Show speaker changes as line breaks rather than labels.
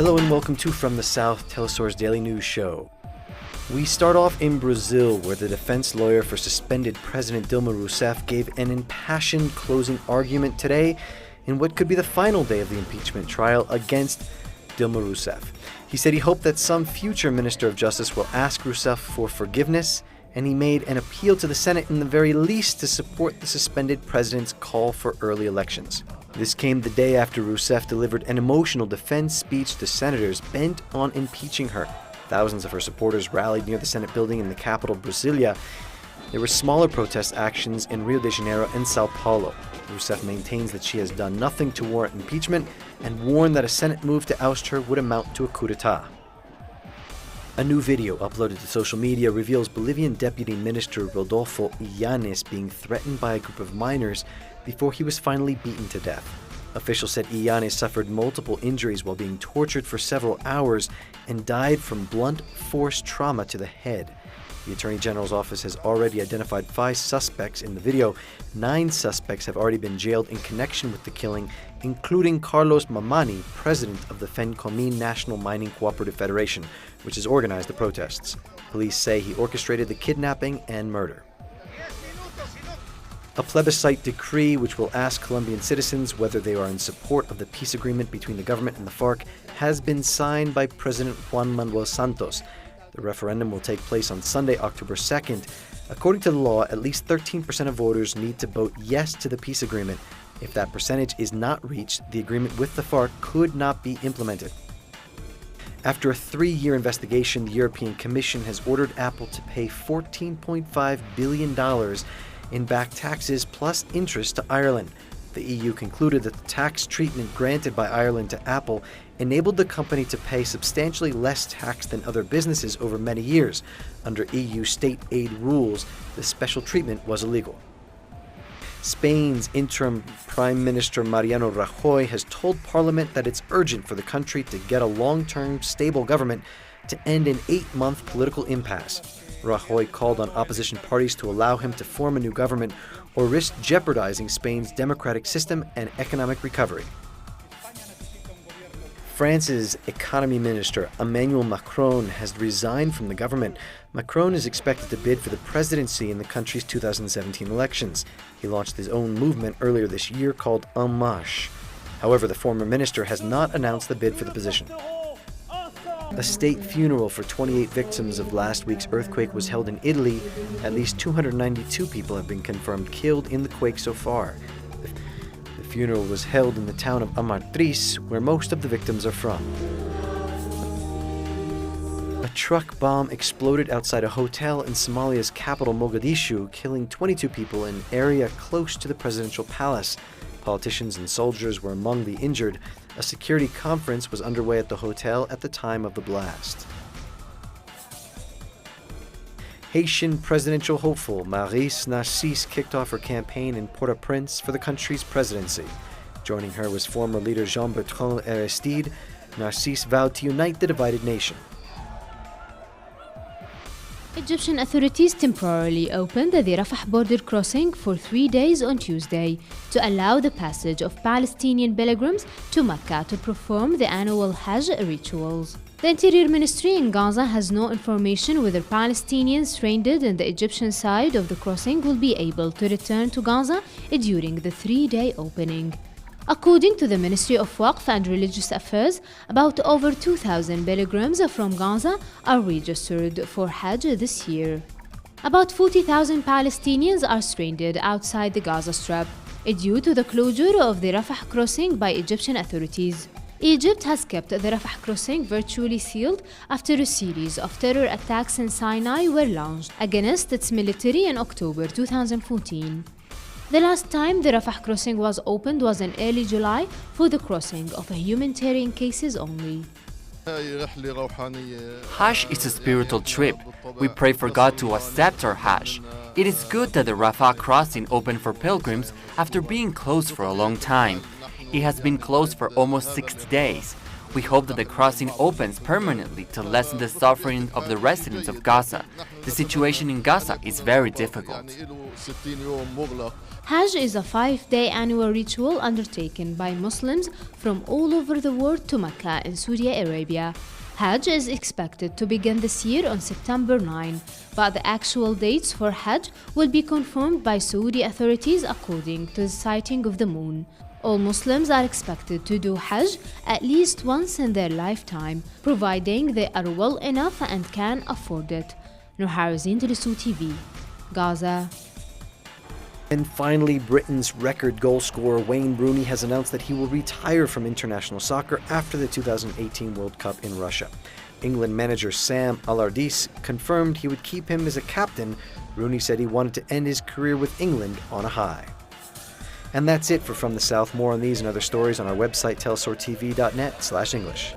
Hello and welcome to From the South, teleSur's daily news show. We start off in Brazil, where the defense lawyer for suspended President Dilma Rousseff gave an impassioned closing argument today in what could be the final day of the impeachment trial against Dilma Rousseff. He said he hoped that some future Minister of Justice will ask Rousseff for forgiveness, and he made an appeal to the Senate in the very least to support the suspended president's call for early elections. This came the day after Rousseff delivered an emotional defense speech to senators bent on impeaching her. Thousands of her supporters rallied near the Senate building in the capital, Brasilia. There were smaller protest actions in Rio de Janeiro and Sao Paulo. Rousseff maintains that she has done nothing to warrant impeachment and warned that a Senate move to oust her would amount to a coup d'etat. A new video uploaded to social media reveals Bolivian Deputy Minister Rodolfo Illanes being threatened by a group of minors before he was finally beaten to death. Officials said Illanes suffered multiple injuries while being tortured for several hours and died from blunt force trauma to the head. The Attorney General's office has already identified 5 suspects in the video. 9 suspects have already been jailed in connection with the killing, including Carlos Mamani, president of the FENCOMIN National Mining Cooperative Federation, which has organized the protests. Police say he orchestrated the kidnapping and murder. A plebiscite decree which will ask Colombian citizens whether they are in support of the peace agreement between the government and the FARC has been signed by President Juan Manuel Santos. The referendum will take place on Sunday, October 2nd. According to the law, at least 13% of voters need to vote yes to the peace agreement. If that percentage is not reached, the agreement with the FARC could not be implemented. After a 3-year investigation, the European Commission has ordered Apple to pay $14.5 billion in back taxes plus interest to Ireland. The EU concluded that the tax treatment granted by Ireland to Apple enabled the company to pay substantially less tax than other businesses over many years. Under EU state aid rules, the special treatment was illegal. Spain's interim Prime Minister Mariano Rajoy has told Parliament that it's urgent for the country to get a long-term, stable government to end an 8-month political impasse. Rajoy called on opposition parties to allow him to form a new government or risk jeopardizing Spain's democratic system and economic recovery. France's economy minister, Emmanuel Macron, has resigned from the government. Macron is expected to bid for the presidency in the country's 2017 elections. He launched his own movement earlier this year called En Marche. However, the former minister has not announced the bid for the position. A state funeral for 28 victims of last week's earthquake was held in Italy. At least 292 people have been confirmed killed in the quake so far. The funeral was held in the town of Amatrice, where most of the victims are from. A truck bomb exploded outside a hotel in Somalia's capital, Mogadishu, killing 22 people in an area close to the presidential palace. Politicians and soldiers were among the injured. A security conference was underway at the hotel at the time of the blast. Haitian presidential hopeful Maurice Narcisse kicked off her campaign in Port-au-Prince for the country's presidency. Joining her was former leader Jean-Bertrand Aristide. Narcisse vowed to unite the divided nation.
Egyptian authorities temporarily opened the Rafah border crossing for 3 days on Tuesday to allow the passage of Palestinian pilgrims to Mecca to perform the annual Hajj rituals. The Interior Ministry in Gaza has no information whether Palestinians stranded in the Egyptian side of the crossing will be able to return to Gaza during the 3-day opening. According to the Ministry of Waqf and Religious Affairs, about over 2,000 pilgrims from Gaza are registered for Hajj this year. About 40,000 Palestinians are stranded outside the Gaza Strip due to the closure of the Rafah crossing by Egyptian authorities. Egypt has kept the Rafah crossing virtually sealed after a series of terror attacks in Sinai were launched against its military in October 2014. The last time the Rafah crossing was opened was in early July for the crossing of humanitarian cases only.
Hajj is a spiritual trip. We pray for God to accept our Hajj. It is good that the Rafah crossing opened for pilgrims after being closed for a long time. It has been closed for almost 60 days. We hope that the crossing opens permanently to lessen the suffering of the residents of Gaza. The situation in Gaza is very difficult.
Hajj is a 5-day annual ritual undertaken by Muslims from all over the world to Mecca in Saudi Arabia. Hajj is expected to begin this year on September 9, but the actual dates for Hajj will be confirmed by Saudi authorities according to the sighting of the moon. All Muslims are expected to do Hajj at least once in their lifetime, providing they are well enough and can afford it. Nuharazin Telesu TV, Gaza.
And finally, Britain's record goal scorer Wayne Rooney has announced that he will retire from international soccer after the 2018 World Cup in Russia. England manager Sam Allardyce confirmed he would keep him as a captain. Rooney said he wanted to end his career with England on a high. And that's it for From the South. More on these and other stories on our website, telesurtv.net/English.